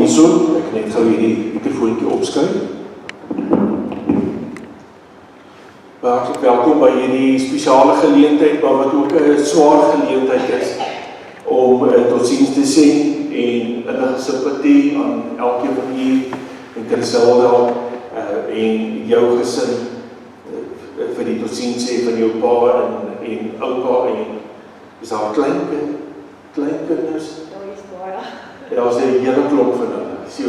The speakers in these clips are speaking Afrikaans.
hierso, ek net gou hierdie mikrofoontjie opskuif. Hartlik welkom by hierdie spesiale geleentheid, maar wat ook 'n swaar geleentheid is, om totsiens te sê en innige simpatie aan elkeen van u en Griselda en jou gesin vir die totsiens sê van jou pa en oupa en is daar kleinkinders? Ja, daar is 'n hele klomp van hulle. So.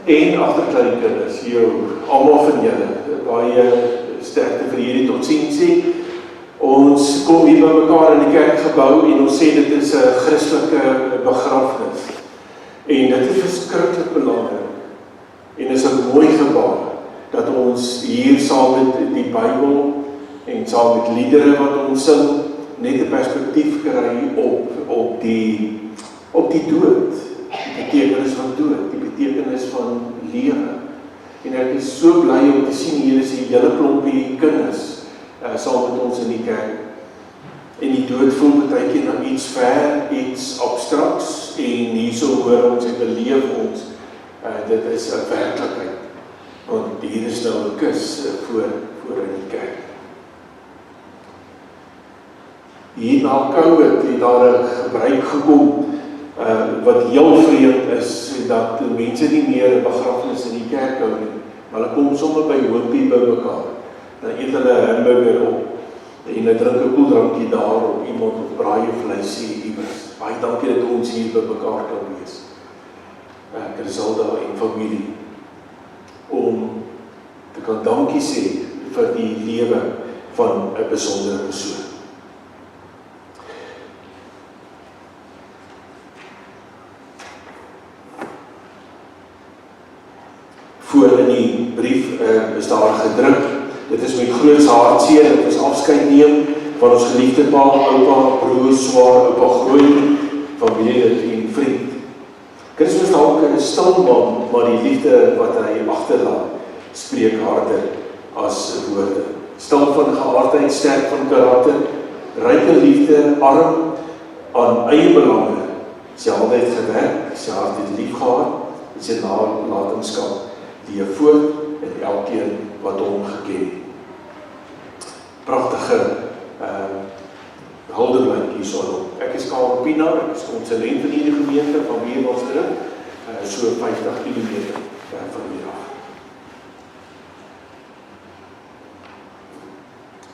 En agterkleinkinders, almal van julle, baie sterkte vir hierdie totsiens sê. Ons kom hier by mekaar in die kerkgebou en ons sê dit is 'n Christelike begrafnis. En dit is verskriklik belangrik. En is 'n mooi gebaar dat ons hier saam met die Bybel en saam met liedere wat ons sing, net 'n perspektief kry op die dood, die betekenis van dood, die betekenis van lewe. En ek is so bly om te sien hier is 'n hele klompie kinders saam met ons in die kerk. En die dood voel baie keer na iets ver, iets abstraks, en hierso hoor ons en beleef ons, dit is 'n werklikheid. Want hier is nou 'n kus voor in die kerk. Hier na COVID het daar 'n gebruik gekom, wat heel vreemd is, dat mense nie meer begrafnis in die kerk hou nie, maar hulle kom sommer by Hoopie by mekaar, dan eet hulle 'n hamburger op, en hulle drink 'n koeldrankie daar op iemand of braai vleisie iewers. Baie dankie dat ons hier by mekaar kan wees, Griselda en familie, om te kan dankie sê vir die lewe van 'n besondere persoon. Voor in die brief is daar gedruk, dit is met grootste hartseer dat ons afskeid neem van ons geliefde pa, oupa, broer, swaar, oupa, groot, familie en vriend. Christus is dalk 'n stil man, maar die liefde wat hy agterlaat, spreek harder as woorde. Stil van geaardheid, sterk van karakter, ryk in liefde, arm aan eie belange. Sy hand het gewerk, sy hart het lief gehad, en sy nalatenskap leef voort in elkeen wat hom geken het. Pragtige huldelik hierso. Ek is Karel Pina, ek is konsulent van hierdie gemeente van wie ons terug, so 50 km van hier af.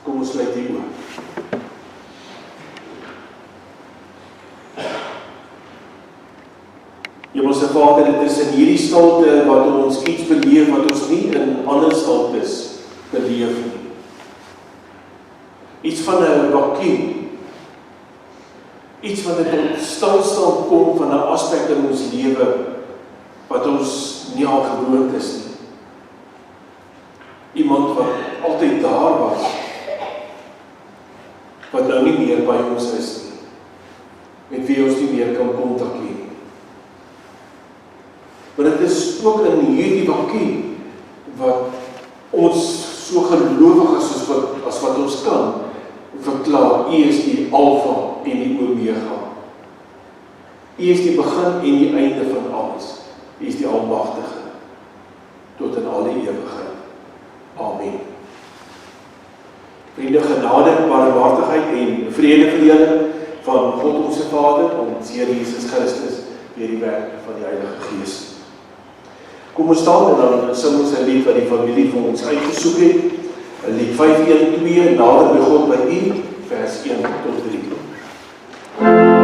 Kom ons sluit die oë. Hemelse Vader, dit is in hierdie stilte wat ons iets beleef wat ons nie in ander stiltes beleef nie. Iets van 'n vakuum. Iets wat tot stilstand kom van 'n aspek in ons lewe wat ons nie al gewoond is nie. Iemand wat altyd daar was, wat nou nie meer by ons is nie. Met wie ons nie meer kan kontak hê nie. Maar dit is ook in hierdie vakuum wat ons so gelowig is as wat ons kan verklaar, U is die Alfa en die Omega. U is die begin en die einde van alles. U is die Almagtige tot in alle ewigheid. Amen. Vriende, genade, barmhartigheid en vrede vir julle van God ons Vader, ons Here Jesus Christus, deur die werk van die Heilige Gees. Kom ons staan en dan sing ons 'n lied wat die familie vir ons uitgesoek het. 'n Lied 512, nader by God by U, vers 1 tot 3. Oh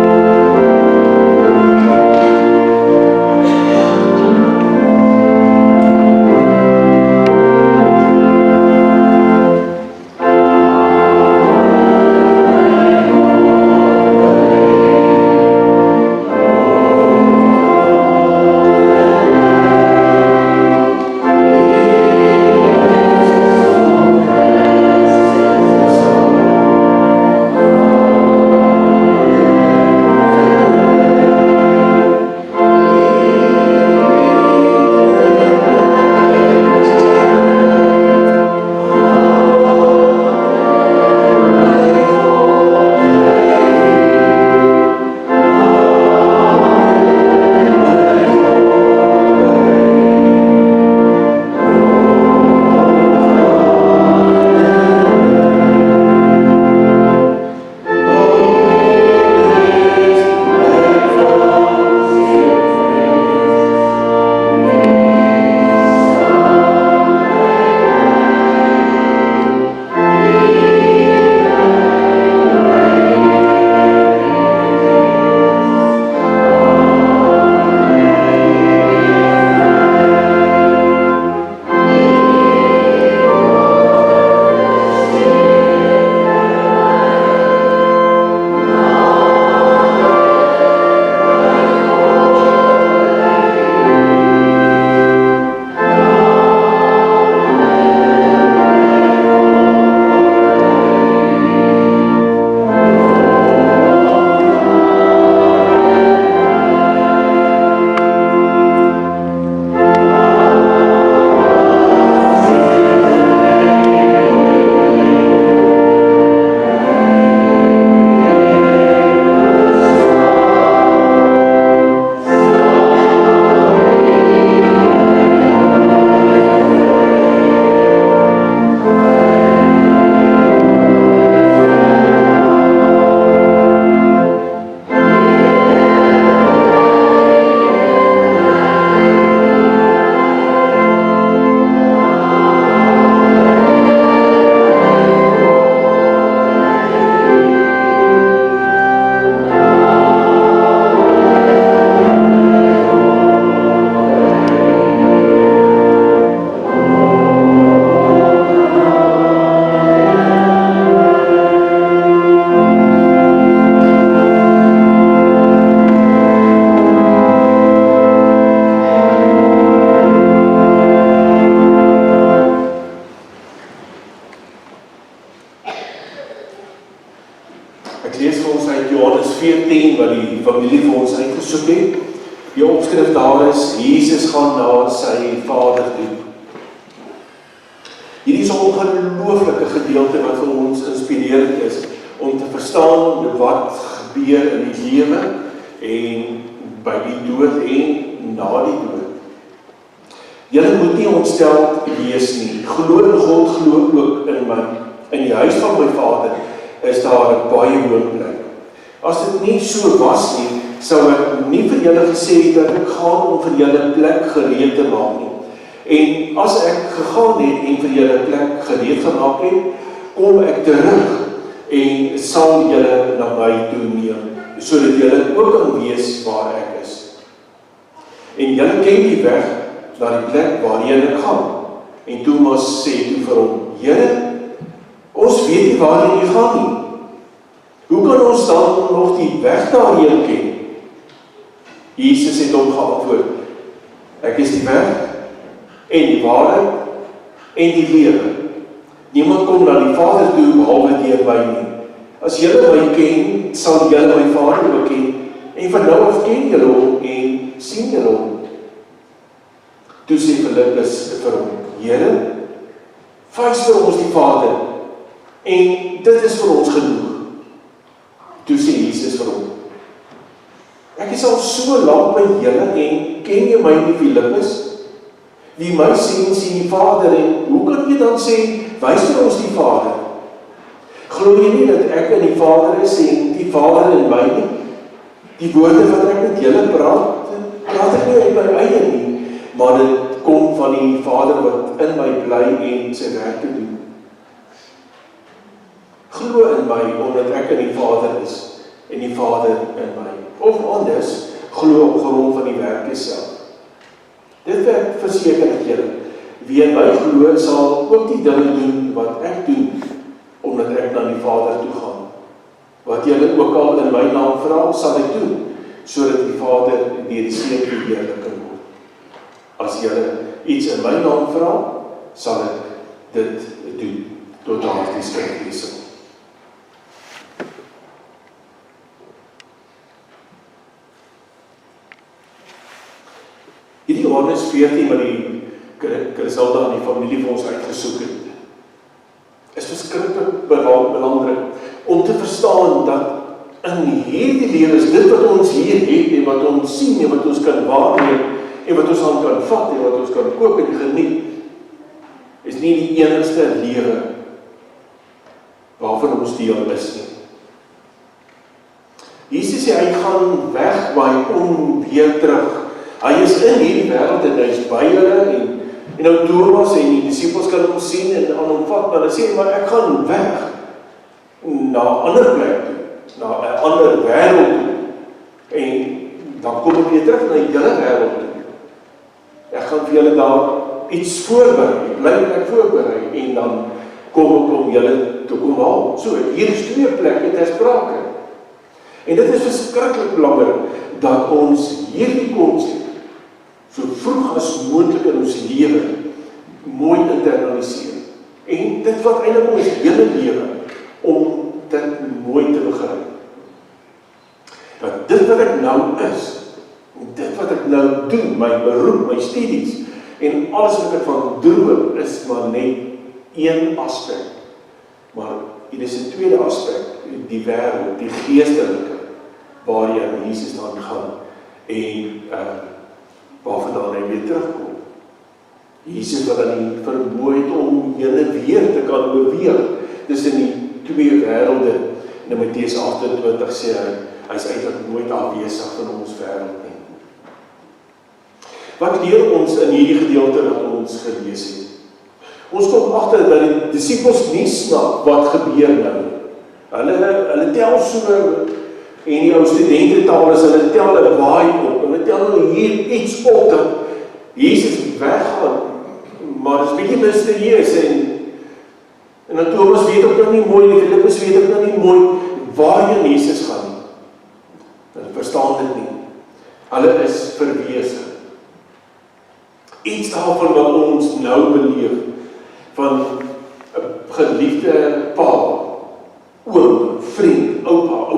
Ek lees vir ons uit Johannes 14, wat die familie vir ons uitgesoek het. Die opskrif daar is, Jesus gaan na sy Vader toe. Hierdie is 'n ongelooflike gedeelte wat vir ons inspirerend is, om te verstaan wat gebeur in die lewe, en by die dood en na die dood. Julle moet nie ontsteld wees nie. Glo in God, glo ook in my. In die huis van my Vader is daar 'n baie woonplek. As dit nie so was nie, sou ek nie vir julle gesê het dat ek gaan om vir julle plek gereed te maak nie. En as ek gegaan het en vir julle plek gereed gemaak het, kom ek terug en sal julle na my toe neem, sodat julle ook kan weet waar ek is. En julle ken die weg na die plek waarheen ek gaan. En Thomas sê toe vir hom, Here, ons weet nie waarheen u gaan nie. Hoe kan ons dan nog die weg daarheen ken? Jesus het hom geantwoord, ek is die weg en die waarheid en die lewe. Niemand kom na die Vader toe behalwe deur my nie. As julle my ken, sal julle my Vader ook ken. En van nou af ken julle hom en sien julle hom. Toe sê Filippus vir hom, Here, wys vir ons die Vader, en dit is vir ons genoeg. Toe sê Jesus vir hom, ek is al so lank by julle en ken jy my nie, Filippus? Wie my sien, sien die Vader, en hoe kan jy dan sê, wys vir ons die Vader? Glo jy nie dat ek in die Vader is en die Vader in my nie? Die woorde wat ek met julle praat ek nie uit my eie nie, maar dit kom van die Vader wat in my bly en sy werk te doen. Glo in my, omdat ek in die Vader is, en die Vader in my. Of anders, glo op grond van die werke self. Dit werk verseker ek julle. Wie in my glo, sal ook die dinge doen wat ek doen, omdat ek na die Vader toe gaan. Wat julle ook al in my naam vra, sal ek doen, sodat die Vader deur die Seun verheerlik kan word. As julle iets in my naam vra, sal ek dit doen, tot aan die skriflesing. Hierdie Johannes 14 wat die Griselda en die familie vir ons uitgesoek het, is verskriklik belangrik om te verstaan dat in hierdie lewe is dit wat ons hier het en wat ons sien en wat ons kan waarneem en wat ons aan kan vat en wat ons kan koop en geniet, is nie die enigste lewe waarvan ons deel is nie. Jesus sê hy gaan weg, maar hy kom weer terug. Hy is in hierdie wêreld en hy is by hulle en nou Thomas en die disippels kan hom sien en aan hom vat, maar hy sê, maar ek gaan weg na 'n ander plek toe, na 'n ander wêreld toe. En dan kom ek weer terug na julle wêreld toe. Ek gaan vir julle daar iets voorberei, bly voorberei en dan kom ek om julle te kom haal. So, hier is 2 plekke ter sprake. En dit is verskriklik belangrik dat ons hierdie konsep so vroeg as moontlik in ons lewe mooi internaliseer. En dit wat eintlik ons hele lewe om dit mooi te begryp. Dat dit wat ek nou is, dit wat ek nou doen, my beroep, my studies en alles wat ek van droom is maar net een aspek. Maar hier is 'n tweede aspek, die wêreld, die geestelike, waar jy aan Jesus dan gaan en waarvandaan hy weer terugkom. Jesus wat dan die vermoë het om julle weer te kan beweeg tussen die 2 wêrelde. In Matteus 28 sê hy is eintlik nooit afwesig van ons wêreld nie. Wat leer ons in hierdie gedeelte wat ons gelees het? Ons kom agter dat die disippels nie snap wat gebeur nou. Hulle tel so, en die ou studentetaal is, hulle tel 'n waai op, hulle tel nou hier iets op, dat Jesus weggaan, maar dit is bietjie misterieus, en dan Thomas weet ook nog nie mooi, en Filippus weet ook nog nie mooi, waarheen Jesus gaan nie. Hulle verstaan dit nie. Hulle is verwese. Iets daarvan wat ons nou beleef, van 'n geliefde pa, oom, vriend, oupa,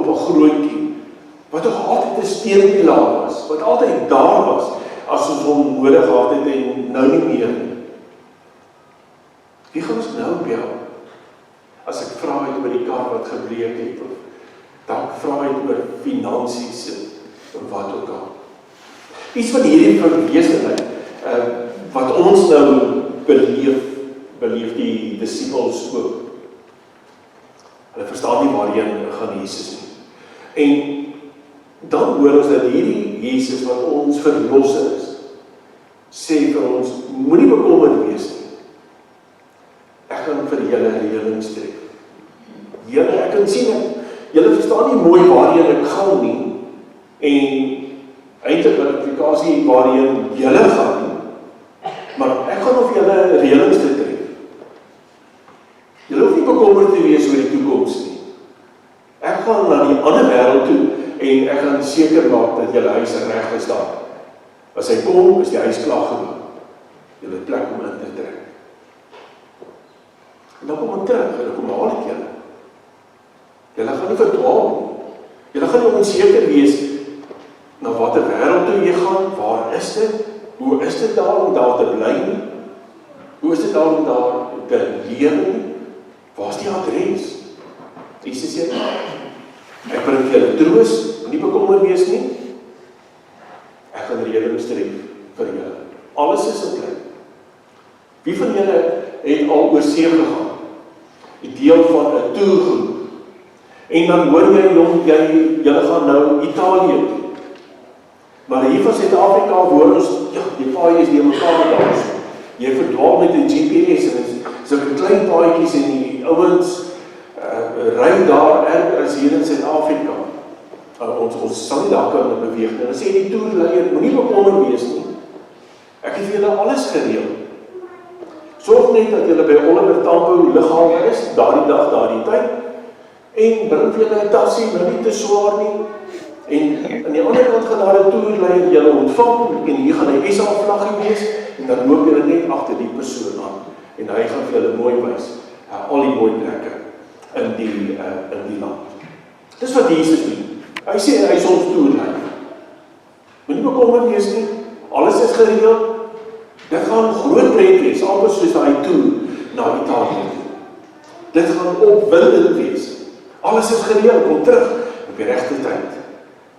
steunpilaar was, wat altyd daar was, as ons hom nodig gehad het en nou nie meer nie. Wie gaan ons nou bel? As ek vra het oor die kar wat gebreek het, of dan vra het oor finansies en wat ook al. Iets van hierdie verwesenheid, wat ons nou beleef die disippels ook. Hulle verstaan nie waarheen gaan Jesus nie. En dan hoor ons dat hierdie Jesus wat ons verlosser is, sê vir ons, moenie bekommerd wees nie. Ek gaan vir julle reëlings tref. Julle, ek kan sien, julle verstaan nie mooi waarheen ek gaan nie, en eintlik 'n implikasie waarheen julle gaan nie, maar ek gaan of julle reëlings te tref. Julle hoef nie bekommerd te wees oor die toekoms nie. Ek gaan na die ander wêreld toe, en ek gaan seker maak dat julle huis reg gestaan. As hy kom, is die huis klaar gebou. Julle het plek om in te trek. En dan kom hy terug, en dan kom haal ek julle. Julle gaan nie verdwaal nie. Julle gaan nie onseker wees na watter wêreld toe jy gaan, waar is dit? Hoe is dit daar om daar te bly nie? Hoe is dit daar om daar te lewe nie? Waar is die adres? Jesus sê, ek bring julle troos, moenie bekommerd wees nie. Ek gaan reëlings tref vir julle. Alles is in plek. Wie van julle het al oor see gegaan? Die deel van 'n toergroep. En dan hoor jy, julle gaan nou Italië toe. Maar hier van Suid-Afrika hoor ons, ja, die paai is die mekaar daar. Jy verdwaal met die GPS en sulke klein paadjies en die ouens ry daar erger as hier in Suid-Afrika. Ons sal nie daar kan beweeg nie. Dan sê die toerleier, moenie bekommerd wees nie. Ek het vir julle alles gereël. Sorg net dat julle by Oliver Tambo lughawe is, daardie dag, daardie tyd, en bring vir julle 'n taxi, nou nie te swaar nie. En aan die ander kant gaan daar 'n toerleier julle ontvang, en hier gaan hy SA vlaggie wees, en dan loop julle net agter die persoon aan, en hy gaan vir julle mooi wys, al die mooi plekke in die land. Dis wat Jesus doen. Hy sê, hy is ons toerleier. Moenie bekommerd wees nie, alles is gereël. Dit gaan groot pret wees, amper soos daai toer na Italië toe. Dit gaan opwindend wees. Alles is gereël, kom terug op die regte tyd.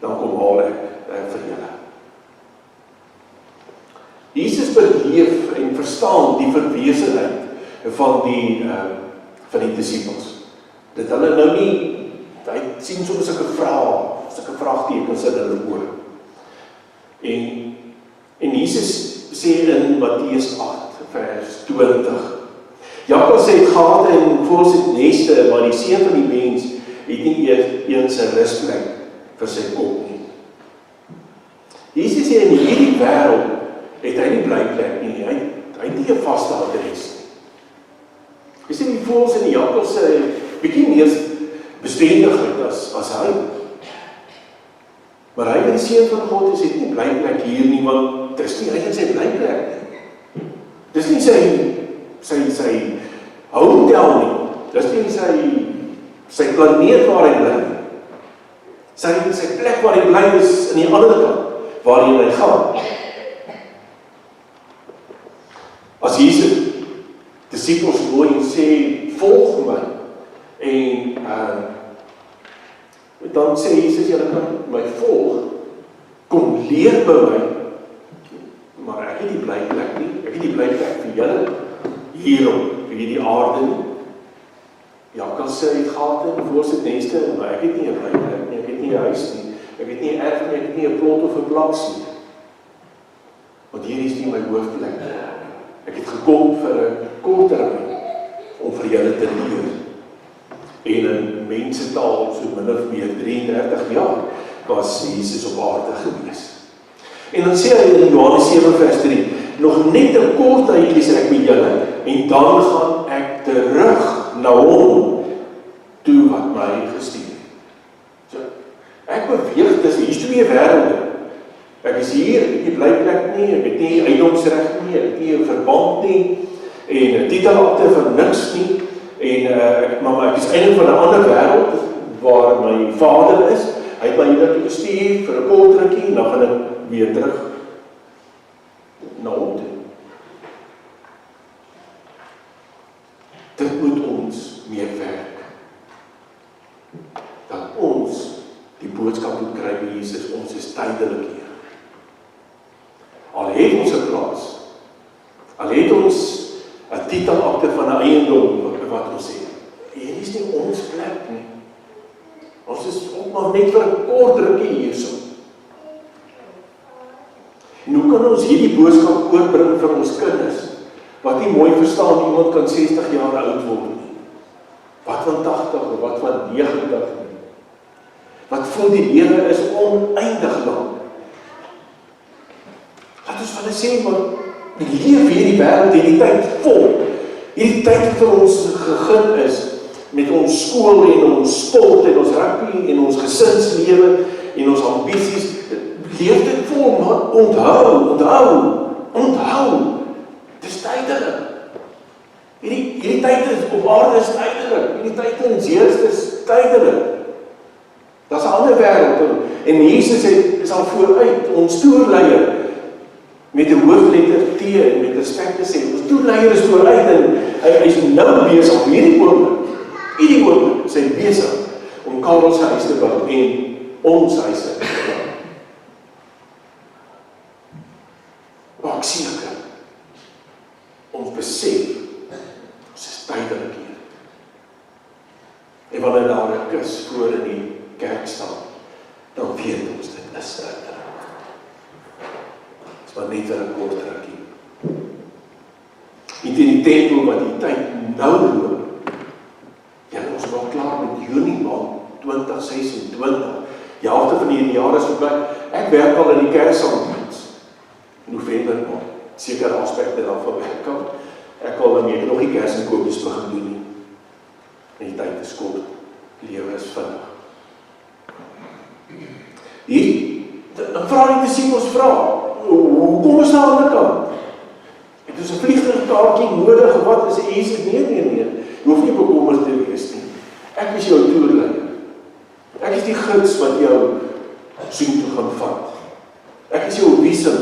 Dan kom haal ek vir julle. Jesus beleef en verstaan die verwesenheid van die disippels. Dat hulle nou nie, hy sien soms sulke vraagtekens in hulle oë. En Jesus sê in Matteus 8 vers 20. Jakkals het gate en voëls het neste, maar die seun van die mens het nie eens 'n rusplek vir sy kop nie. Jesus sê in hierdie wêreld het hy nie blyplek nie. Hy het nie 'n vaste adres nie. Jy sien die voëls en die jakkals sê bietjie meer bestendigheid as hy. Maar hy die seun van God is het nie blyplek hier nie, want dis nie hy in sy blyplek nie. Dis nie sy hotel nie. Dis nie sy planeet waar hy bly. Sy plek waar hy bly is in die ander kant, waarheen hy gaan. As Jesus disippels nooi en sê, volg my, en dan sê Jesus, julle kan my volg, kom leer by my, maar ek het nie blyplek nie, ek het nie blyplek vir julle, hierop, vir hierdie aarde nie. Jakkals het gate en voëls het neste, maar ek het nie 'n blyplek nie, ek het nie 'n huis nie, ek het nie 'n erf nie, ek het nie 'n plot of 'n plaas nie. Want hier is nie my hoofplek. Ek het gekom vir 'n kort termyn om vir julle te leer. En in mensentaal, so min of meer 33 jaar, was Jesus op aarde gewees. En dan sê hy in Johannes 7 vers 3, nog net 'n kort tydjie is ek met julle, en dan gaan ek terug na hom toe wat my gestuur het. So, ek beweeg tussen hierdie twee wêrelde. Ek is hier, ek het nie blyplek nie, ek het nie eiendomsreg nie, ek het nie 'n verband nie, en 'n titelakte van niks nie, en maar ek is eintlik van 'n ander wêreld waar my Vader is. Hy het my hiernatoe gestuur vir 'n kort rukkie en dan gaan ek weer terug na hom toe. Dit moet ons meer werk. Dat ons die boodskap moet kry by Jesus, ons is tydelik hier. Al het ons 'n plaas, al het ons 'n titelakte van 'n eiendom wat ons sê, hier is nie ons plek nie. Ons is ook maar net vir 'n kort rukkie hierso. En hoe kan ons hierdie boodskap oorbring vir ons kinders, wat nie mooi verstaan, iemand kan 60 jaar oud word nie. Wat van 80 of wat van 90 nie. Wat voel die lewe is oneindig lang. Laat ons van hulle sê, maar leef hierdie wêreld, hierdie tyd vol. Hierdie tyd vir ons gegeen is, met ons skool en ons sport en ons rugby en ons gesinslewe en ons ambisies, leef dit vol, maar onthou, dit is tydelik. Hierdie tyd is op aarde is tydelik, hierdie tyd in Jesus is tydelik. Dat is 'n ander wêreld, en Jesus is al vooruit, ons toerleier, met 'n hoofletter T en met respek te sê, ons toerleier is vooruit en hy is nou besig op hierdie oomblik is hy besig om Karel se huis te bou en ons huise te bou. Maak seker, ons besef, ons is tydelik hier. En wanneer daar 'n kus voor in die kerk staan, dan weet ons dit is tydelik. Dit is maar net vir 'n kort rukkie. Niet in die tempel wat die tyd nou loop. Ja, ons was klaar met Junie maand 2026. Die helfte van die jaar is verby. Ek werk al in die Kersdiens. November maand. Sekere aspekte daarvan werk al. Ek al dan nog nie Kersinkopies begin doen nie. En die tyd is kort. Lewe is vinnig. Dan vra die disippels hoekom is daar aan die kant? Het ons 'n vliegtuigkaartjie nodig, wat is Jesus? Nee. Jy hoef nie bekommerd te wees nie. Ek is jou toerleier. Ek is die gids wat jou soen toe gaan vat. Ek is jou wiesel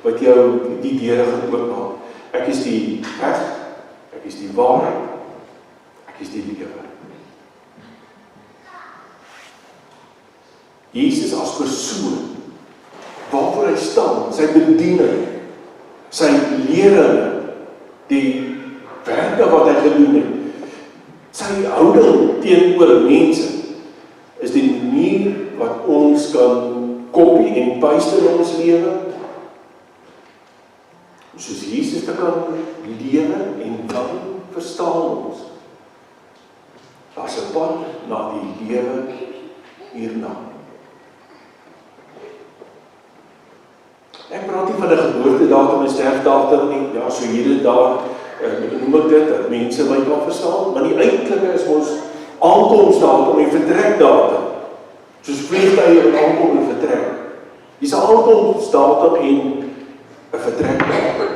wat jou die deure gaan oopmaak. Ek is die weg, ek is die waarheid, ek is die lewe. Jesus as persoon, waarvoor hy staan, sy bediening, sy lering, die werke wat hy gedoen het, sy houding teenoor mense, is die manier wat ons kan kopie en paste in ons lewe, soos Jesus te kan lewe en dan verstaan ons. Daar's 'n pad na die lewe hierna. Ek praat nie van 'n geboortedatum en sterfdatum nie, ja, so hierdie dag, noem ek dit, dat mense my kan verstaan, maar die eintlike is ons aankomsdatum en vertrekdatum, soos vliegtuie wat aankom en vertrek. Dis 'n aankomsdatum en 'n vertrekdatum.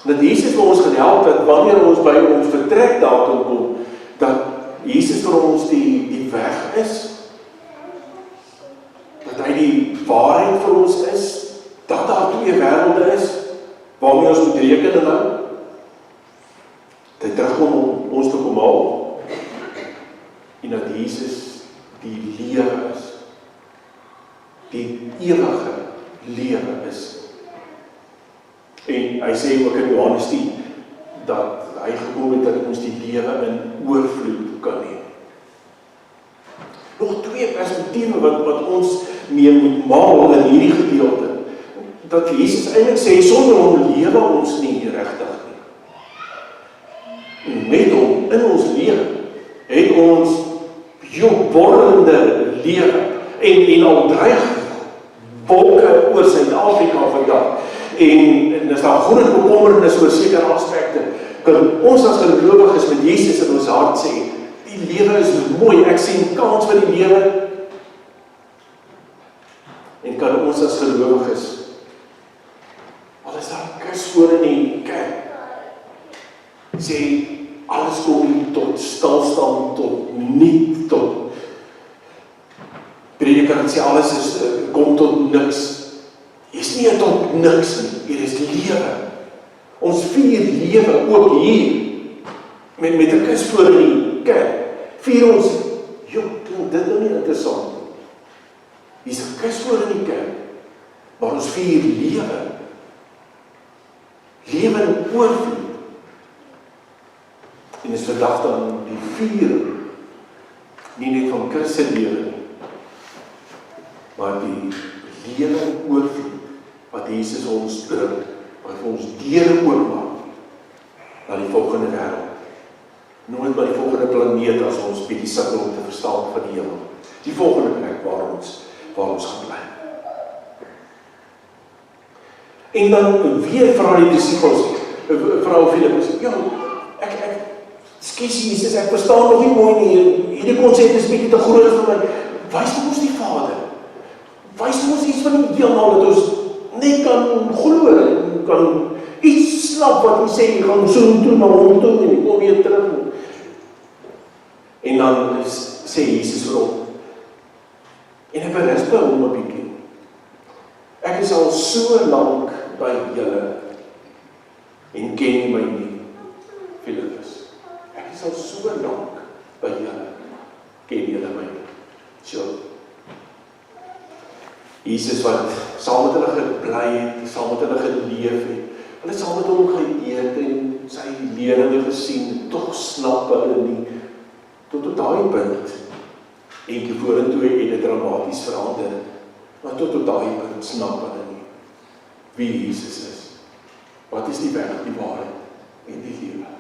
Dat Jesus vir ons gaan help, dat wanneer ons by ons vertrekdatum kom, dat Jesus vir ons die weg is, dat hy die waarheid vir ons is, dat daar twee wêrelde is, waarmee ons moet rekening hou, dat hy terugkom om ons te kom haal, en dat Jesus die lewe is, die ewige lewe is. En hy sê ook in Johannes 10, dat hy gekom het dat ons die lewe in oorvloed kan hê. Nog twee perspektiewe wat ons mee moet maal in hierdie gedeelte. Dat Jesus eintlik sê, sonder hom lewe ons nie regtig nie. Met hom in ons lewe het ons borrelende lewe en al dreig wolke oor Suid-Afrika vandag. En is daar groot bekommernis oor sekere aspekte. Kan ons as gelowiges met Jesus in ons hart sê, die lewe is mooi, ek sien kans vir die lewe. En kan ons as gelowiges, al is daar kus voor in die kerk, sê, alles kom nie tot stilstand, tot niet, tot jy kan sê alles is, kom tot niks. Jy is nie tot niks nie, hier is lewe. Ons vier lewe ook hier, met 'n kus voor die kerk, vier ons, dit nou nie interessant nie. Hier is 'n kus voor in die kerk, maar ons vier lewe. Lewe in oorvloed. En is vandag dan die vier, nie net van Christus lewe nie, maar die lewe in oorvloed, wat Jesus ons bring, wat ons deure oopmaak, na die volgende wêreld. Nooit by die volgende planeet, as ons bietjie sukkel om te verstaan van die hemel. Die volgende plek waar ons gaan bly. En dan weer vra die disippels, vra Filippus, skus Jesus, ek verstaan nog nie mooi nie, hierdie konsep is bietjie te groot vir my, wys ons die Vader, wys ons iets van die heelal, dat ons net kan glo, kan iets snap wat hy sê, jy gaan so toe na hom toe, en jy kom weer terug. En dan sê Jesus vir hom, en ek berisp hom 'n bietjie, ek is al so lank by julle, en ken jy my nie, Filippus. Ek is al so lank by julle, ken julle my nie. So, Jesus wat saam met hulle gebly het, saam met hulle geleef het, hulle saam met hom geëet en sy leringe gesien, tog snap hulle nie, tot daai punt, eentjie vorentoe het dit dramaties verander, maar tot daai punt snap hulle nie, wie Jesus is. Wat is die weg, die waarheid en die lewe?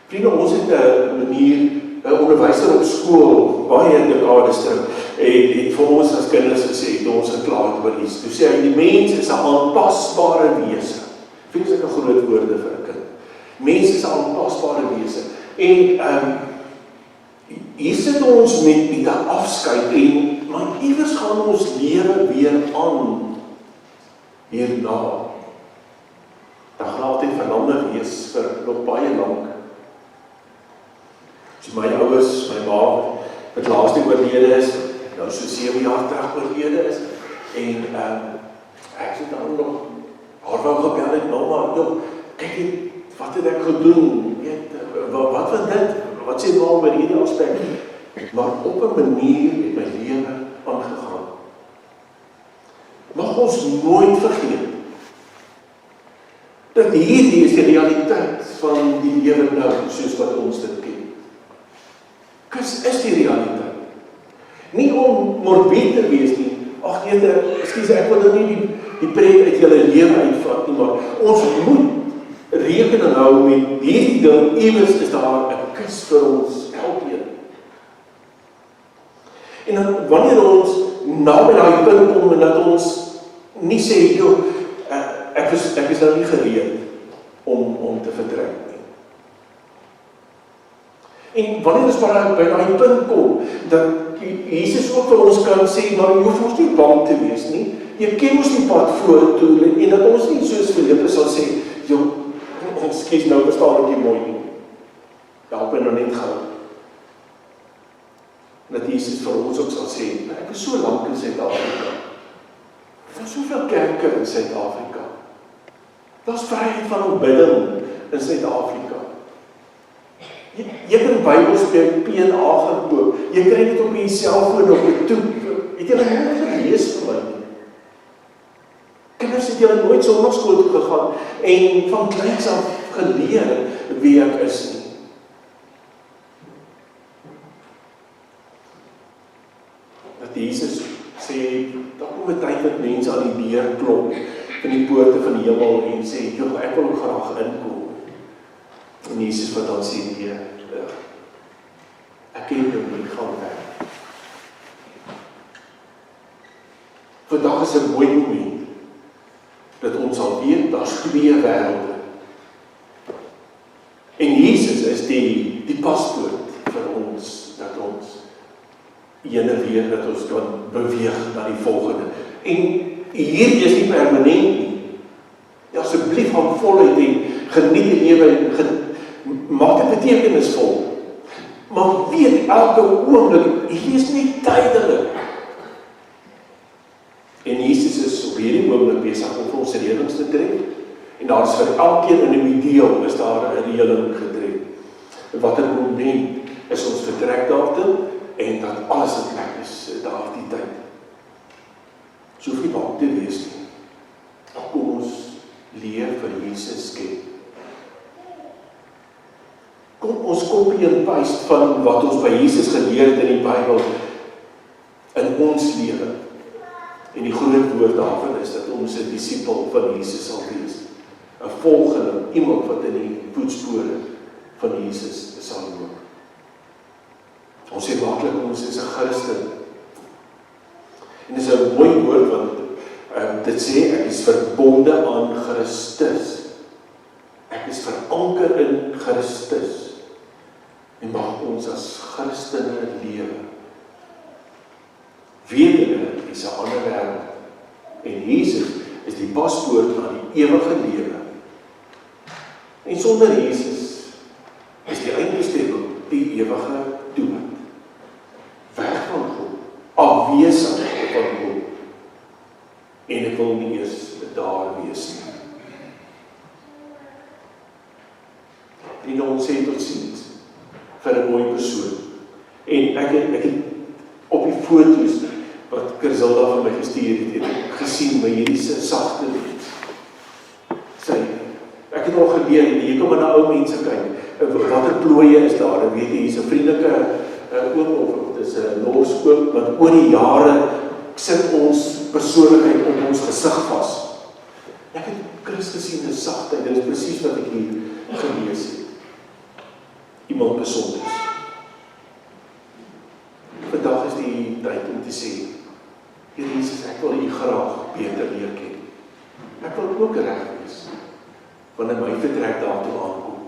Vriende, ons het 'n manier, 'n onderwyser op skool, baie dekades terug, het vir ons as kinders gesê, toe ons geklaar het oor iets, toe sê hy, die mens is 'n aanpasbare wese. Vind ek 'n groot woorde vir 'n kind. Mens is 'n aanpasbare wese. En hier sit ons met 'n afskeid, maar iewers gaan ons lewe weer aan hierna. Dan gaan altyd verander wees vir nog baie lank. As my ouers, my ma, wat laasste oorlede is, nou so 7 jaar terug oorlede is, en ek het dan nog haar wou gebel het, maar kyk net, wat het ek gedoen, wat van dit, wat sê maar met hierdie aspek, maar op 'n manier het my lewe aangegaan. Mag ons nooit vergeet, dat hierdie is die realiteit van die lewe nou, soos wat ons dit ken. Kus is die realiteit. Nie om morbid te wees nie, ag nee, ekskuus, ek wil nou nie die preek uit julle lewe uitvat nie, maar ons moet rekening hou met hierdie ding, iewers is daar 'n kus vir ons elkeen. En dan, wanneer ons na by daai punt kom, en dat ons nie sê, ek is nou nie gereed om te vertrek nie. En wanneer ons by daai punt kom, dat Jesus ook vir ons kan sê, maar jy hoef ons nie bang te wees nie, jy ken ons die pad vorentoe, en dat ons nie soos Filippus sal sê, ekskuus, nou verstaan ek nie mooi nie, help my nou net gou. Dat Jesus vir ons ook sal sê, ek is so lank in Suid-Afrika, daar is soveel kerke in Suid-Afrika, daar is vryheid van aanbidding in Suid-Afrika. Jy kan Bybels by PNA gaan koop, jy kry dit op die selfoon, op die toep, het jy nooit gelees vir my nie. Kinders het jy nooit sondagsskool toe gegaan, en van kleins af geleer wie ek is nie. Dat Jesus sê, daar kom 'n tyd dat mense aan die deur klop, in die poorte van die hemel, en sê, ek wil graag inkom. En Jesus wat dan sê, nee, ek ken jou nie, gaan weg. Vandag is 'n mooi moment, dat ons sal weet, daar is 2 wêrelde. En Jesus is die paspoort vir ons, dat ons ene weer, dat ons kan beweeg na die volgende. En hier is nie permanent nie. Asseblief gaan voluit en geniet die lewe, maak dit betekenisvol. maar weet elke oomblik, hier is nie tydelik. En Jesus is op hierdie oomblik besig om vir ons reëlings te trek. En daar is vir elkeen individueel is daar 'n reëling getrek. Watter moment is ons vertrekdatum en dat alles in plek is daardie tyd. So hoef nie bang te wees nie. Kom ons leer vir Jesus ken. Kom ons kopie en paste van wat ons by Jesus geleer het in die Bybel in ons lewe. En die groot woord daarvan is dat ons 'n disipel van Jesus sal wees. 'n volgeling, iemand wat in die voetspore van Jesus sal loop. Ons sê maklik ons is 'n Christen. En dit is 'n mooi woord want dit sê ek is verbonde aan Christus. Ek is veranker in Christus. En mag ons as Christene lewe. Wetende is 'n ander wêreld. En Jesus is die paspoort na die ewige lewe. En sonder Jesus is die eindbestemming die ewige dood. Weg van God, afwesig van God. En ek wil nie eers daar wees nie. En ons sê tot ziens vir 'n mooi persoon. En ek het op die foto's wat Kerzilda vir my gestuur het gesien by hierdie sagte mens. Ek het al geleer, jy kom na ou mense kyk, watter plooie is daar, en weet jy, hier's 'n vriendelike oom, of dit is 'n loskoop, want oor die jare sit ons persoonlikheid op ons gesig vas. Ek het Christus sien in sagtheid, dit is presies wat ek hier gelees het. Iemand besonders. Vandag is die tyd om te sê, Here Jesus, ek wil U graag beter leer ken. Ek wil ook reg wees, wanneer my vertrek daartoe aankom.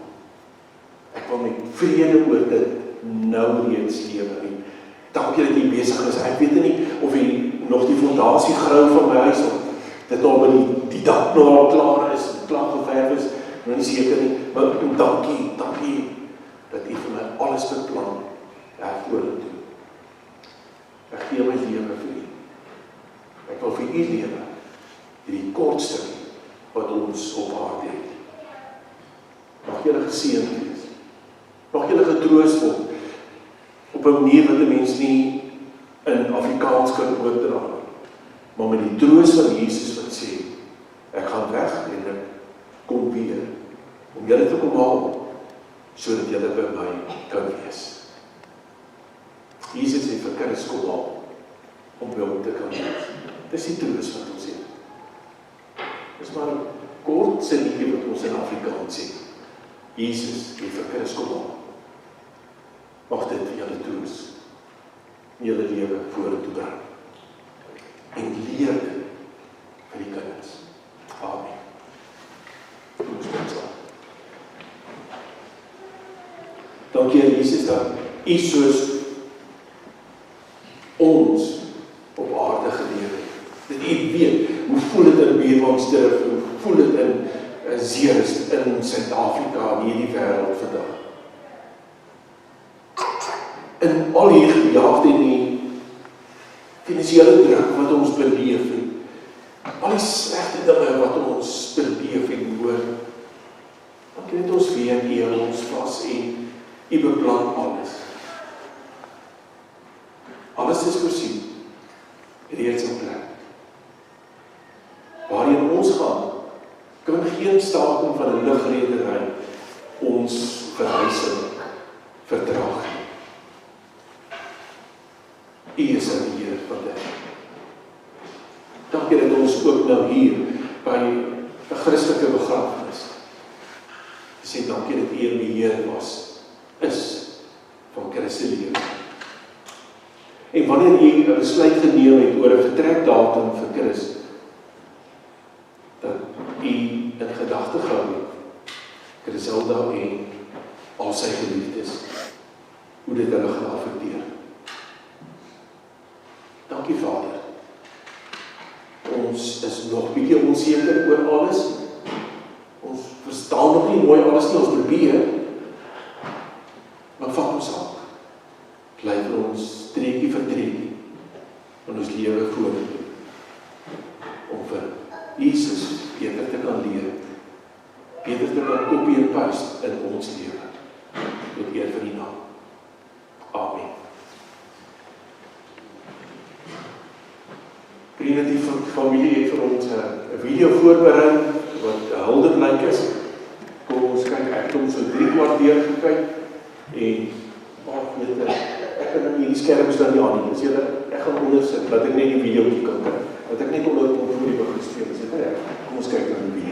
Ek wil met vrede oor dit nou reeds lewe. En dankie dat U besig is. Ek weet nie of U nog die fondasie grou van my huis, of dit al by die dak nou al klaar is, klaar geverf is, nou nie seker nie, maar dankie dat U vir my alles beplan, vorentoe. Ek gee my lewe vir U. Ek wil vir U lewe, hierdie kort stukkie wat ons op aarde het. Mag julle geseënd wees. Mag julle getroos word op 'n manier wat 'n mens nie in Afrikaans kan oordra nie. Maar met die troos van Jesus wat sê, ek gaan weg en ek kom weer om julle te kom haal, sodat julle by my kan wees. Jesus het vir kinders kom haal om by hom te kan wees. Dis die troos wat ons het. Dis maar 'n kort sinnetjie wat ons in Afrikaans sê. Jesus het vir kinders kom haal. Mag dit vir julle troos in julle lewe vorentoe bring. En leer dit vir die kinders. Amen. Ons bid saam. Dankie Jesus dat U soos ons op aarde geleef het. Dat U weet, hoe voel dit in Beerwangsdorp, hoe voel dit in Zeerust, in Suid-Afrika, in hierdie wêreld vandag. In al hierdie gejaagde en die finansiële druk wat ons beleef en al die slegte dinge wat ons beleef en hoor, dan kan ons weer in ons vas en U beplan alles. Alles is voorsien, reeds in plek. Waarheen ons gaan, kan geen staking van 'n lugredery ons verhuising vertraag nie. U is die Heer van dit. Dankie dat ons ook nou hier by 'n Christelike begrafenis sê dankie dat U in beheer is van Christus lewe. En wanneer U 'n besluit geneem het oor 'n vertrekdatum vir Christus, dat U in gedagte gehou het, Kerzilda en al sy geliefdes, hoe dit hulle gaan affekteer. Dankie Vader. Ons is nog bietjie onseker oor alles. Ons verstaan nog nie mooi alles nie, ons probeer. Maar vat ons aan. in ons lewe vorentoe. Om vir Jesus beter te kan leer, beter te kan kopie en pas in ons lewe. Tot eer vir die naam. Amen. Vriende, die familie het vir ons 'n video voorberei wat 'n huldeblyk is. Kom ons kyk, ek het hom so 3 kwartier gekyk en ek kan nou nie die skerm staan nie aan nie. Dus ek gaan ondersit, dat ek net die video kan kyk. Dat ek net onder voor die begin speel. Dus kom ons kyk na die video.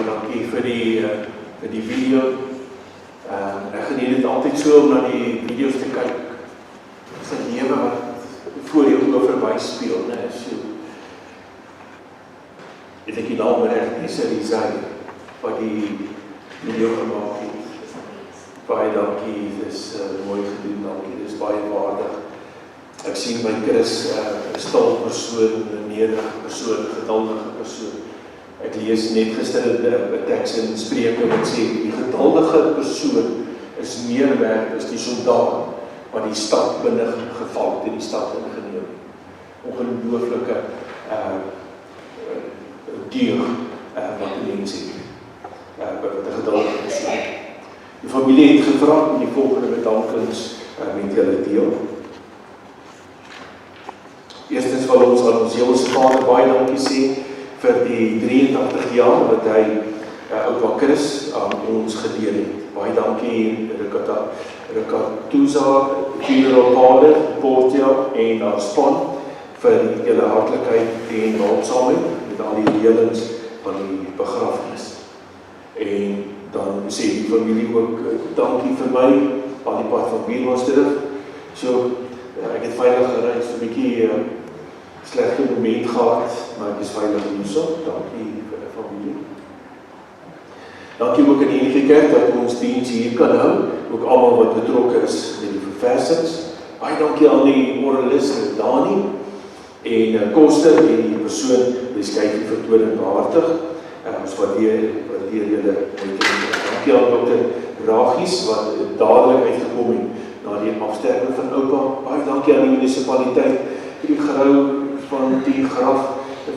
baie dankie vir die video. Ek geniet dit altyd so om na die video's te kyk. Dit is 'n lewe wat voor jou oë verby speel, né? So ek dink die naam reg is Elisai wat die video gemaak het. Baie dankie, dit is mooi gedoen, dankie, dit is baie waardig. Ek sien by Chris 'n stil persoon, 'n nederige persoon, 'n geduldige persoon. Ek lees net gister 'n teks in Spreuke wat sê die geduldige persoon is meer werd as die soldaat wat die stad binne geval het en die stad ingeneem. Ongelooflike deug wat die mens het. Wat 'n geduldige persoon. Die familie het gevra om die volgende bedankings met julle deel. Eerstens wil ons aan ons Hemelse Vader baie dankie sê vir die 83 jaar wat hy oupa Chris aan ons geleer het. Baie dankie Rikatuza, Funeral Parlour, Portia en haar span vir julle hartlikheid en hulpsaamheid met al die reëlings van die begrafenis. En dan sê die familie ook dankie vir my aan die pad van Biermans terug. So ek het veilig gereis, so 'n bietjie slegte moment gehad, maar ek is veilig hierso. Dankie vir die familie. Dankie ook aan die Enige Kerk dat ons diens hier kan hou, ook almal wat betrokke is met die verversings. Baie dankie aan die oralis Dani en Koster en die persoon beskyfie vertoning behartig. Ons waardeer julle. Dankie aan Dr. Ragies wat dadelik uitgekom het na die afsterwe van oupa. Baie dankie aan die munisipaliteit vir die gerou van die graf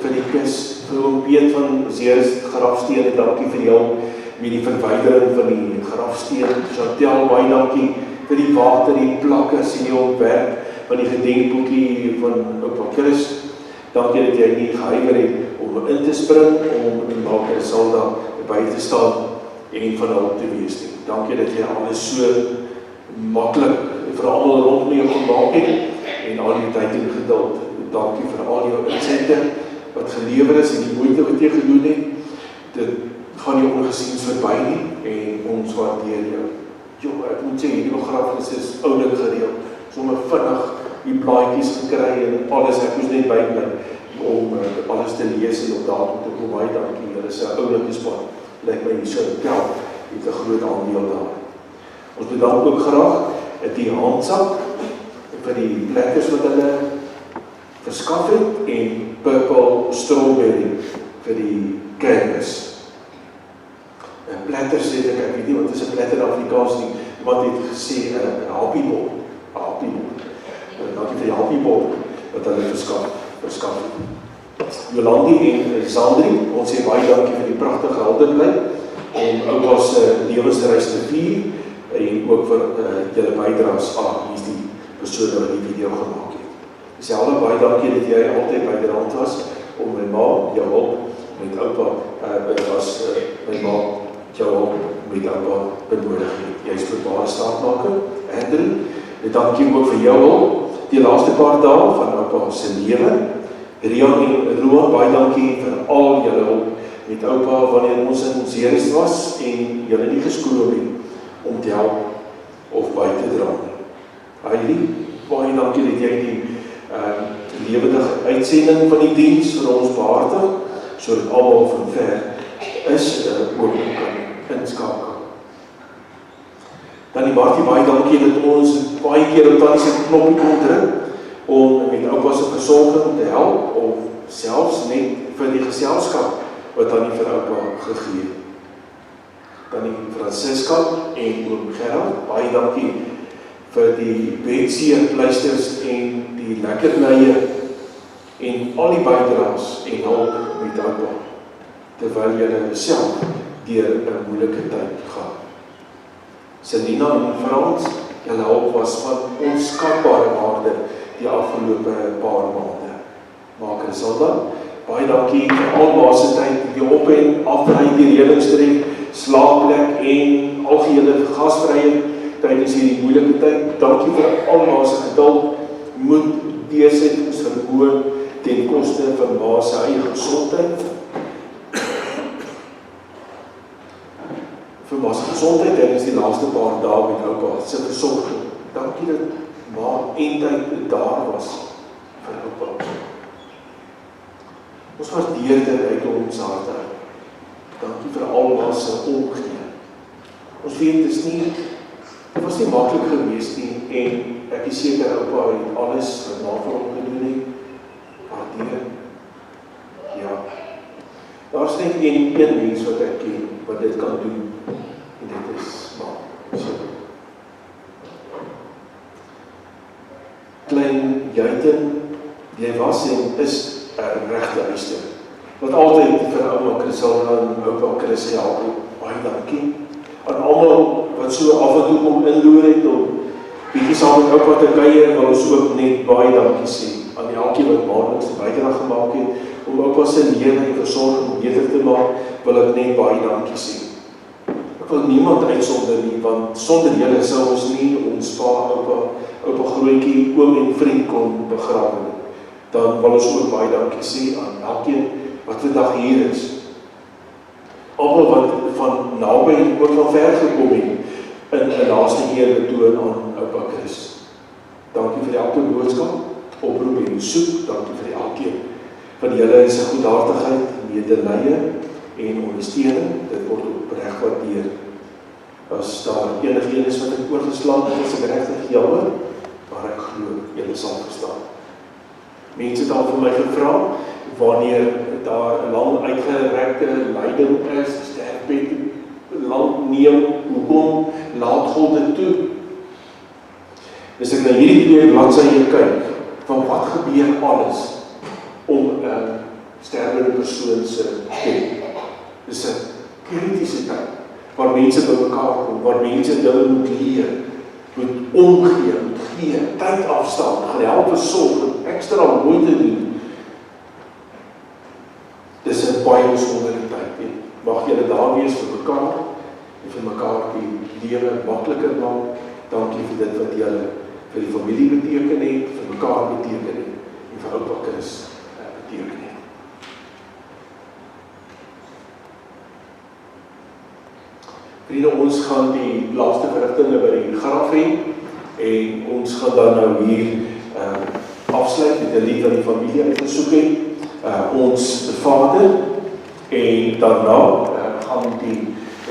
vir die kus, vir oom Piet van Zeers grafsteen, dankie vir jou met die verwydering van die grafsteen. Chantel, baie dankie vir die water, die plakkers en die ontwerp van die gedenkboekie van oupa Chris. Dankie dat jy nie gehuiwer het om in te spring, om in Maker Salda by te staan en van hulp te wees nie. Dankie dat jy alles so maklik vir almal rondom jou gemaak het en al die tyd en geduld. Dankie vir al jou insette wat gelewer is en die moeite wat jy gedoen het. Dit gaan nie ongesiens verby nie en ons waardeer jou. Ek moet sê, hierdie begrafenis is oulik gereël. Sommer vinnig die blaadjies gekry en alles, ek moes net bybly om alles te lees en op datum te kom. Baie dankie, julle is 'n oulike span. Lyk my hier so tel, het 'n groot aandeel daar. Ons bedank ook graag die handsak vir die plekkers wat hulle verskaf het en Purple Strawberry vir die kermis. Platters sê ek weet nie wat is 'n platter in Afrikaans nie, wat het gesê 'n happybol. Dankie vir die happybol wat hulle verskaf het. Jolandi en Sandri, ons sê baie dankie vir die pragtige heldenblyk om oupa se lewensreis te vier en ook vir julle bydraes aan. Hier is die persoon wat die video gemaak het. Selfs baie dankie dat jy altyd byderhand was om my ma, jou hulp met oupa was my ma jou hulp met oupa benodig het. Jy is verbare staatmaker, Andrew. Dankie ook vir jou hulp die laaste paar dae van oupa se lewe. Rian en Roan, baie dankie vir al julle hulp met oupa wanneer ons in Zeres was en julle nie geskool het om te help of by te dra nie. Heidi, baie dankie dat jy die lewendige uitsending van die diens vir ons behartig, sodat almal van ver is ook kan inskakel. Dan die Martie, baie dankie dat ons baie keer op tans 'n knoppie kon druk om met oupa se versorging te help of selfs net vir die geselskap wat aan die vir oupa gegee het. Dan die Francisca en oom Gerard, baie dankie vir die bedseerpleisters en die lekkernye en al die bydraes en hulp met oupa terwyl julle self deur 'n moeilike tyd gaan. Selina en Frans, julle hulp was van onskatbare waarde die afgelope paar maande. Maker Salda, baie dankie vir almal se tyd, die op- en afry, die redingstreek, slaapplek en algehele gasvryheid tydens hierdie moeilike tyd. Dankie vir almal se geduld, moed, deursettingsvermoë ten koste van ma se eie gesondheid. maar sy gesondheid tydens die laaste paar dae met oupa, sy versorging. Dankie dat ma eintlik daar was vir oupa. Ons waardeer dit uit ons harte. Dankie vir almal se omgee. Ons weet dit was nie maklik geweest nie en ek is seker oupa het alles wat na vir hom gedoen het. Waardeer. Ja. Daar is net een mens wat ek ken wat dit kan doen en dit is ma. So. Klein Juiten, jy was en is 'n regte huister. Wat altyd vir ouma Christelda en oupa Chris help, baie dankie. Aan almal wat so af en toe kom inloer het om bietjie saam met oupa te kuier, wil ons ook net baie dankie sê aan elkeen wat maandeliks 'n bydrae gemaak het om oupa se lewe en versorging beter te maak, wil ek net baie dankie sê. Ek wil niemand uitsonder nie, want sonder julle sou ons nie ons pa, oupa grootjie, oom en vriend kon begrawe nie. Dan wil ons ook baie dankie sê aan elkeen wat vandag hier is. Almal wat van naby en ook van ver gekom het in 'n laaste eer betoon aan oupa Chris. Dankie vir elke boodskap, oproep en soek, dankie vir elkeen van julle se goedhartigheid, medelee en ondersteuning. Dit word opreg waardeer. As daar enigiets is wat ek oorgeslaan het, is ek regtig jammer, maar ek glo julle sal verstaan. Mense het al vir my gevra, wanneer daar 'n lang uitgerekte lyding is, sterfbed lank neem, hoekom laat God dit toe? Dis ek na hierdie twee bladsye kyk, van wat gebeur alles om 'n sterwende persoon se dood. Dis 'n kritiese tyd, waar mense bymekaar kom, waar mense dinge moet leer, moet omgee, moet gee, tyd afstaan, gaan help versorg, ekstra moeite doen. Dis 'n baie besondere tyd. Mag julle daar wees vir mekaar en vir mekaar die lewe makliker maak. Dankie vir dit wat julle vir die familie beteken het, vir mekaar beteken het en vir oupa Chris beteken het. Vriende, ons gaan die laaste verrigtinge by die graf hê en ons gaan dan nou hier afsluit met 'n lied wat die familie uitgesoek het. Ons Vader, en daarna gaan die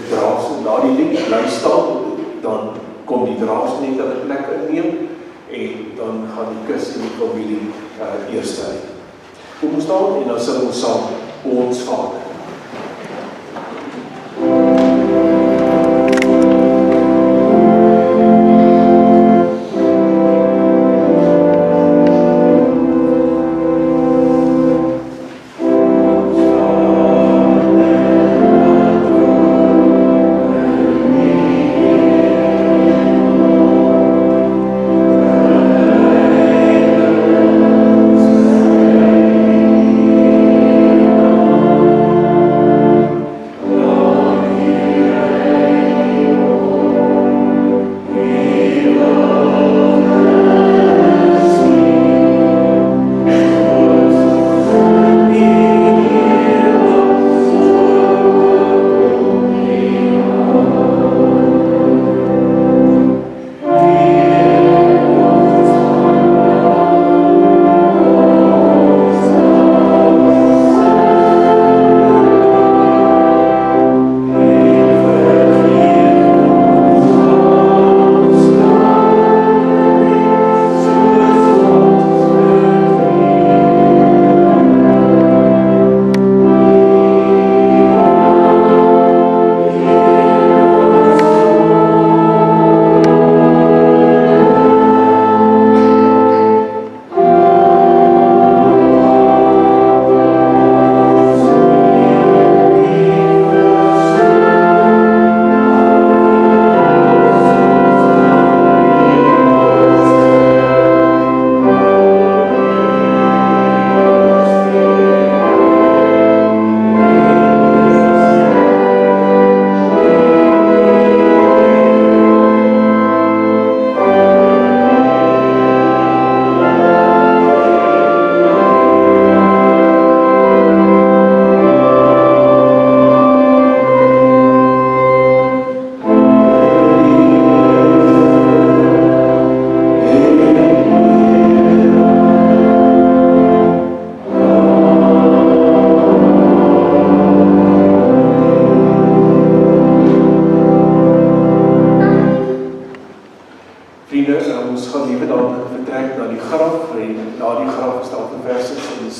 draas na die lied bly staan, dan kom die draas net aan 'n plek inneem en dan gaan die kus en die familie eers uit. Kom ons staan en dan sing ons saam Ons Vader.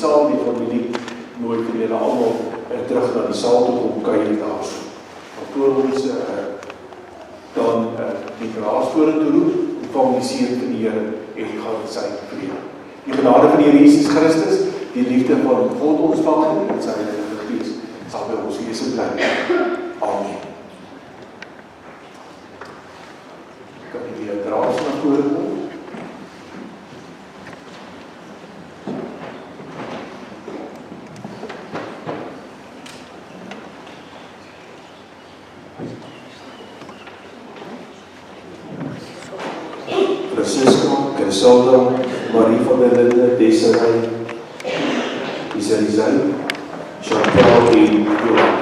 saal, die familie, nooi vir julle almal terug na die saal toe kom kuier daarso. Maar voor ons dan die braasvoore toe roep, ontvang die seën van die Here en gaan met sy vrede. Die genade van die Here Jesus Christus, die liefde van God ons Vader en sy Heilige Gees sal by ons wees en bly. Amen. Kan die weer draas na vore kom? Francisco, Criselda, Marie van der Linde, Desiree, Isaiah, Chantal en Jolanda.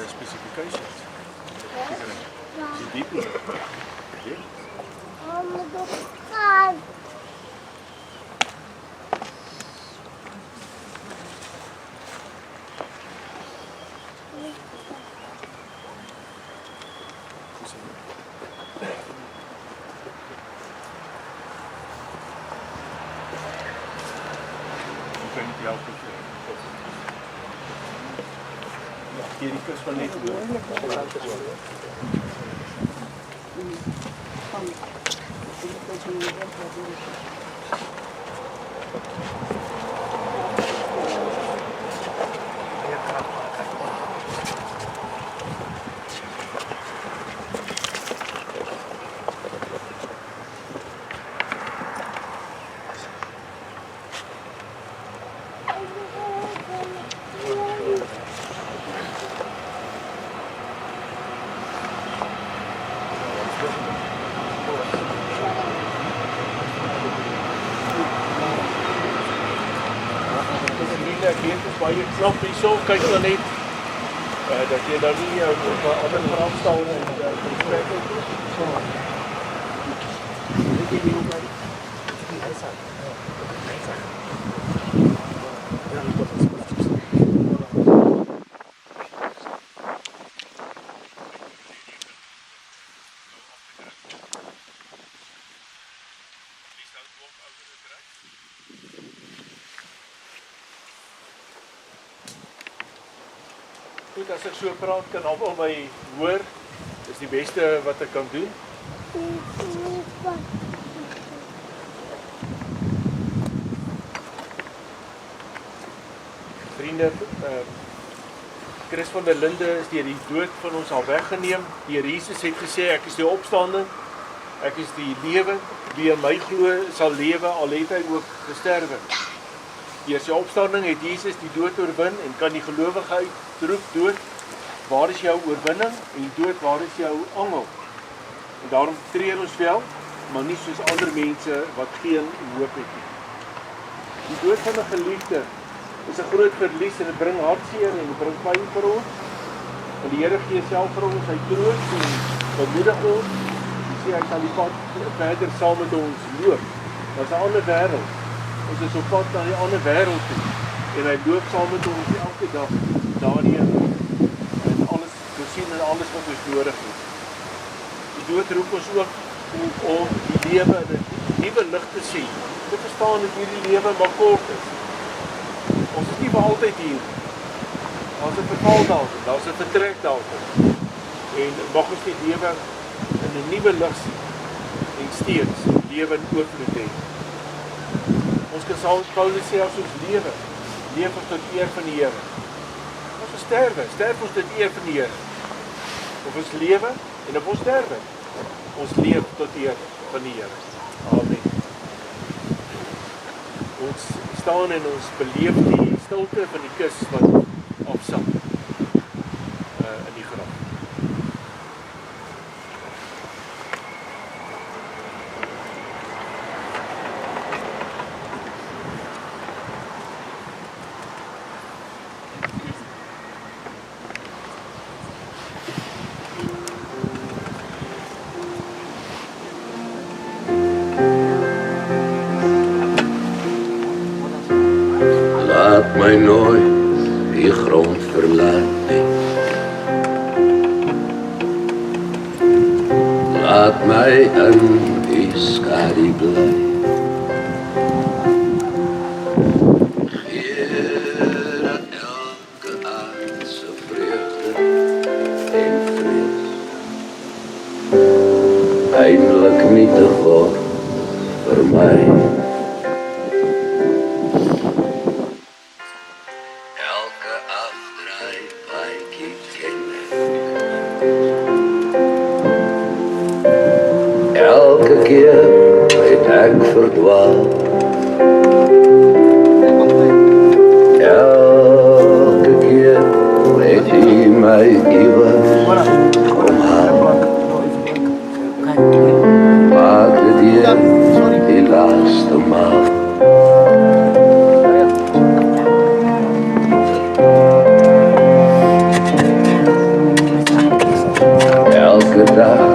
Specifications. Is it deep? Yeah. Hierdie kus van net baie knap hierso, kyk maar net dat jy nou nie op 'n ander graf staan en gesprek het. So. Goed, as ek so praat kan almal my hoor. Dis die beste wat ek kan doen. Vriende, Chris van der Linde is deur die dood van ons al weggeneem. Die Here Jesus het gesê ek is die opstanding, ek is die lewe, wie in my glo sal lewe al het hy ook gesterwe. Deur sy opstanding het Jesus die dood oorwin en kan die gelowige uitroep dood, waar is jou oorwinning en die dood, waar is jou angel? En daarom treur ons wel, maar nie soos ander mense wat geen hoop het nie. Die dood van 'n geliefde is 'n groot verlies en dit bring hartseer en dit bring pyn vir ons. En die Here gee self vir ons sy troos en bemoedig ons. Hy sê hy sal die pad verder saam met ons loop. Dit is 'n ander wêreld. Ons is op pad na die ander wêreld toe. En hy loop saam met ons elke dag daarheen. En alles voorsien en alles wat ons nodig het. Die dood roep ons ook om die lewe in 'n nuwe lig te sien. Te verstaan dat hierdie lewe maar kort is. Ons is nie vir altyd hier. Daar's 'n vervaldatum, daar's 'n vertrekdatum. En mag ons die lewe in 'n nuwe lig sien en steeds lewe in oorvloed hê. Ons kan saam met Paulus sê as ons lewe ons tot eer van die Here. As ons sterf ons tot eer van die Here. Of ons lewe en of ons sterwe, ons leef tot eer van die Here. Amen. Ons staan en ons beleef die stilte van die kus wat afsak in die graf. Laat my nooit die grond verlaat nie. Laat my in die skadu bly. Gee dat elke aardse vreugde en vrees eindelijk nietig word vir my. Elke keer het ek verdwaal. Elke keer het hy my iewers kom haal. Maak dit hier die laaste maal. Elke dag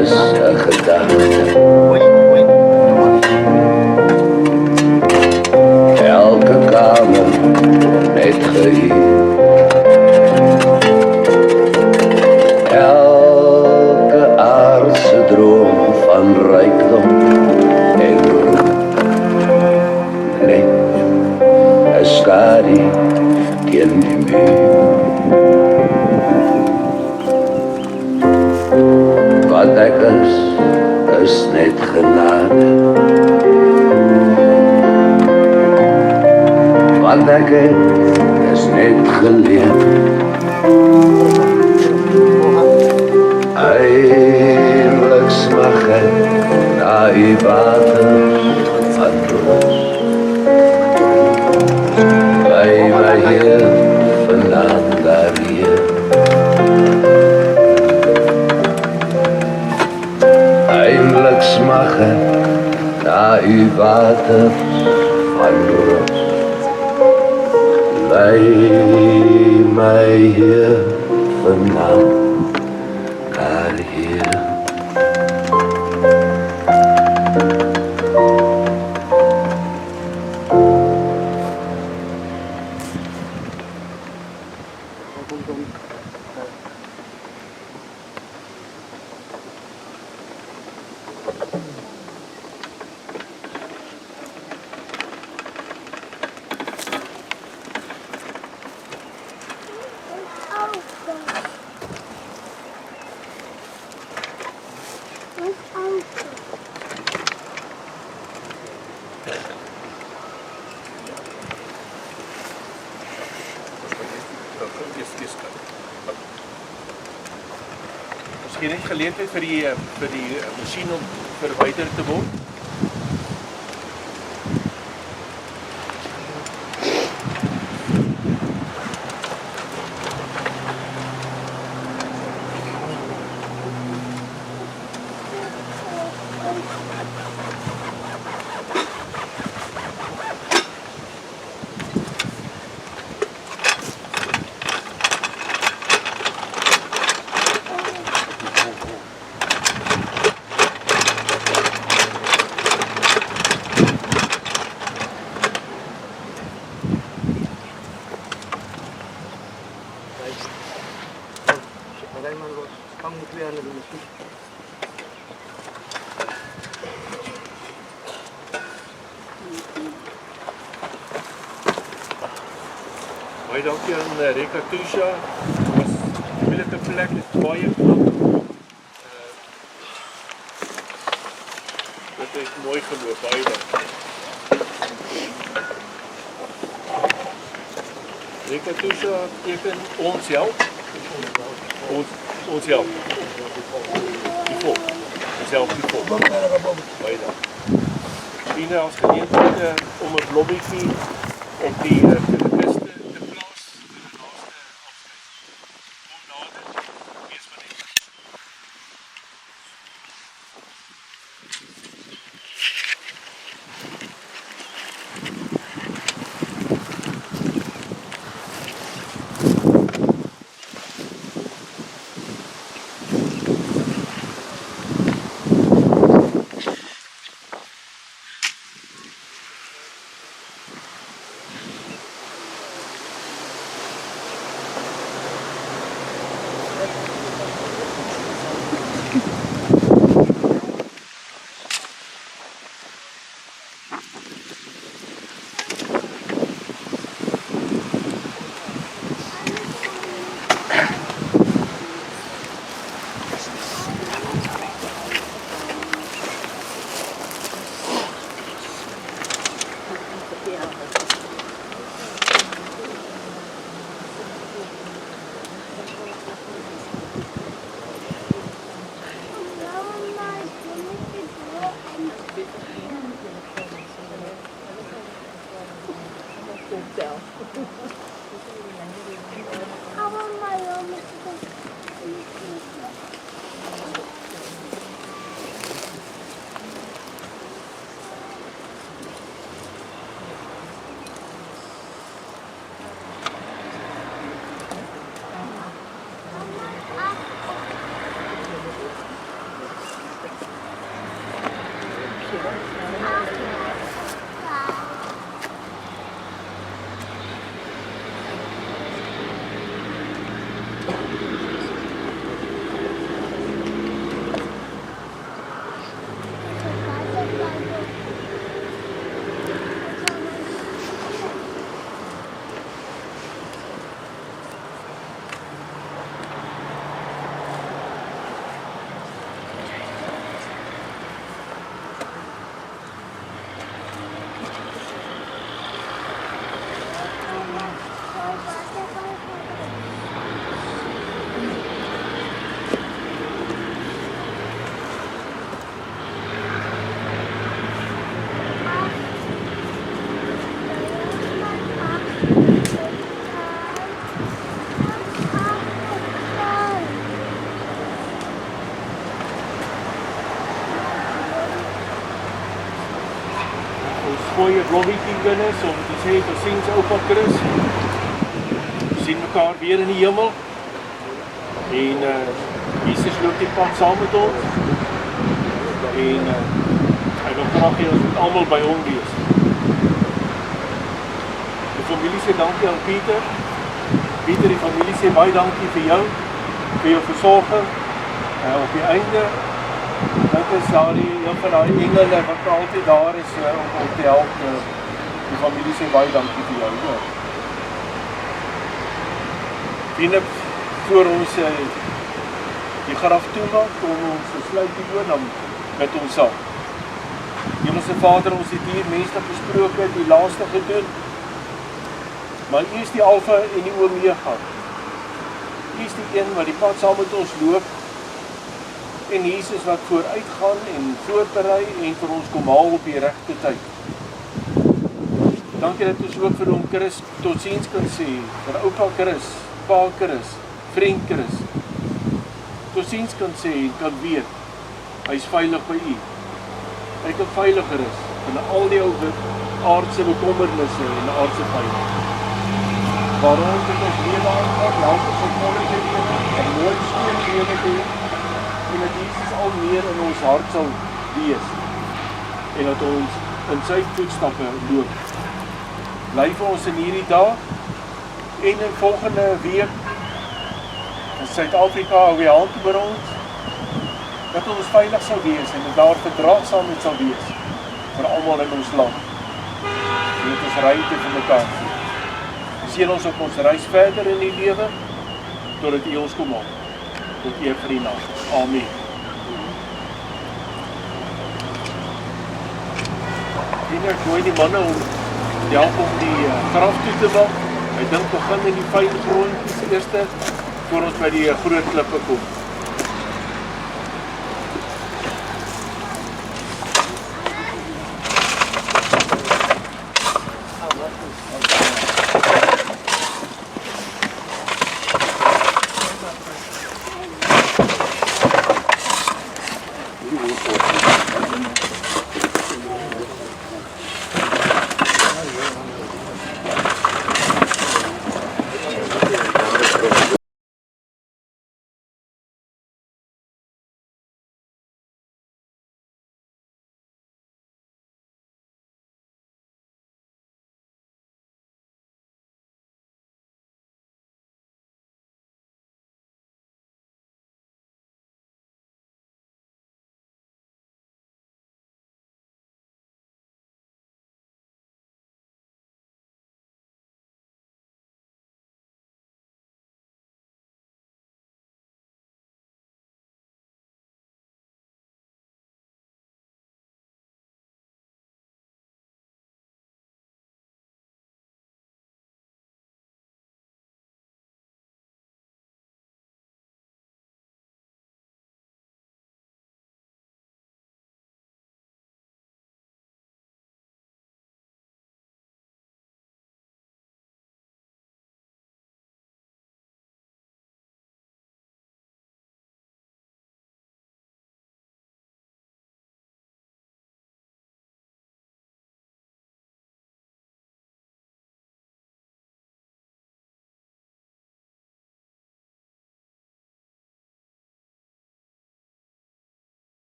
is 'n gedagte. Elke kamer net gehuur. Elke aardse droom van rykdom en roem. Net 'n skadu teen die muur. Wat ek is net genade. Wat ek het, is net geleer. Eindelijk smag ek na die waters van roos. By my Heer vandaan daar hier. Eindelijk smag ek na die waters van roos. Lei my hier vandaan naar hier. Miskien net geleentheid vir die masjien om verwyder te word. Baie dankie aan Reka Tusha. Dit was 'n moeilike plek, dit is baie knap. Dit het mooi geloop, baie dankie. Reka Tusha beteken ons help. Ons help. Die volk. Ons help die volk. Baie dankie. Vriende, as geleentheid om 'n blommetjie op die kiste te plaas vir 'n laaste afskeid. Kom nader, wees van die. Gooi 'n blommetjie binne om te sê totsiens oupa Chris. Ons sien mekaar weer in die hemel. En Jesus loop die pad saam met ons. En hy wil graag hê ons moet almal by hom wees. Die familie sê dankie aan Pieter. Pieter, die familie sê baie dankie vir jou versorging. Op die einde, dit is daar een van die engele wat altyd daar is om te help. Die familie sê baie dankie vir jou. Vriende, voor ons die graf toemaak, kom ons sluit die oor, dan met ons saam. Hemelse Vader, ons het hier menslik besproken, die laaste gedoen. Maar U is die Alpha en die Omega. U is die een wat die pad saam met ons loop. En Jesus wat vooruitgaan en voorberei en vir ons kom haal op die regte tyd. Dankie dat ons ook vir hom Chris totsiens kan sê, vir oupa Chris, pa Chris, vriend Chris. Totsiens kan sê en kan weet, hy is veilig by U. Hy kan veiliger is van al die aardse bekommernisse en aardse pyn. Waarom dit ons lewe aangaan, help ons om wonderlike lewe, en nooit skoon lewe te hê, en dat Jesus al meer in ons hart sal wees, en dat ons in sy voetstappe loop. Bly vir ons in hierdie dag, en in volgende week, in Suid-Afrika hou die hand oor ons, dat ons veilig sal wees, en dat daar verdraagsaamheid sal wees, vir almal in ons land, en dat ons ruimte vir mekaar gee. Seën ons op ons reis verder in die lewe, totdat U ons kom haal. Tot eer vir die naam. Amen. Ek nooi die manne om die help om die graf toe te maak. Ek dink begin in die fyn grondjies eerste, voor ons by die groot klippe kom.